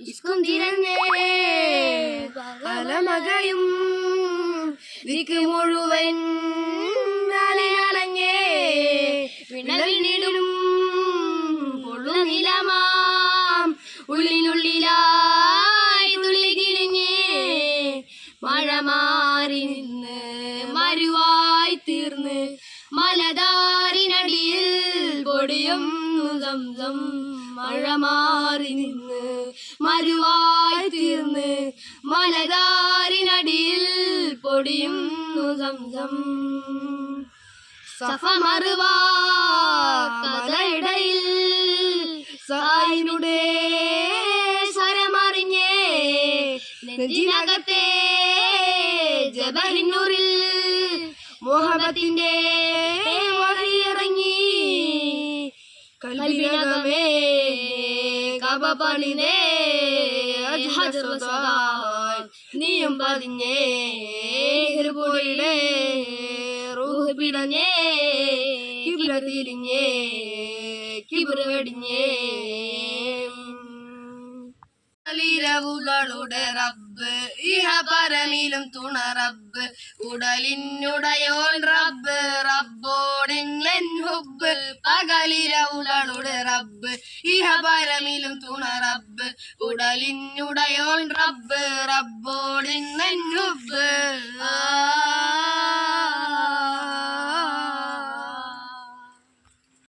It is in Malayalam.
ഇസ്കും തിരന്നേ അലമകയും ദിക്ക് മുഴുവൻ അലയണഞ്ഞേ വിണലിനിടും പൊള്ളുനിലമാം ഉള്ളിനുള്ളിലായി തുള്ളികിളിഞ്ഞേ മഴ മാറി നിന്ന് മരുവായി തീർന്ന് മലതാരിനടിയിൽ പൊടിയുന്നു സംസം മഴ മാറി നിന്ന് മരുവായി തീർന്ന് മലതാരിനടിയിൽ പൊടിയുന്നു സംസം സഫ മറുവാ കഥയിടയിൽ സായിനുടെ സ്വരമറിഞ്ഞേ നെഞ്ചിനകത്തെ ജബലിന്നൂറിൽ മുഹബത്തിന്റെ വഴിയിറങ്ങി കൽബിനകമേ കബപണിനേ നീയും പതിഞ്ഞേ ഹൃപൊടിയുടെ റൂഹ് പിടഞ്ഞേ കിബില തിരിഞ്ഞേ കിബിറ വെടിഞ്ഞേ ളുടെ റബ്ബ് ഇഹ പരമിലും തുണ റബ്ബ് ഉടലിനുടയോൻ റബ്ബ് റബ്ബോടിൻ ഹുബ് പകലിരവുകളുടെ റബ്ബ് ഇഹ പരമിലും തുണ റബ്ബ് ഉടലിനുടയോൻ റബ്ബ് റബ്ബോടിൻ ഹുബ്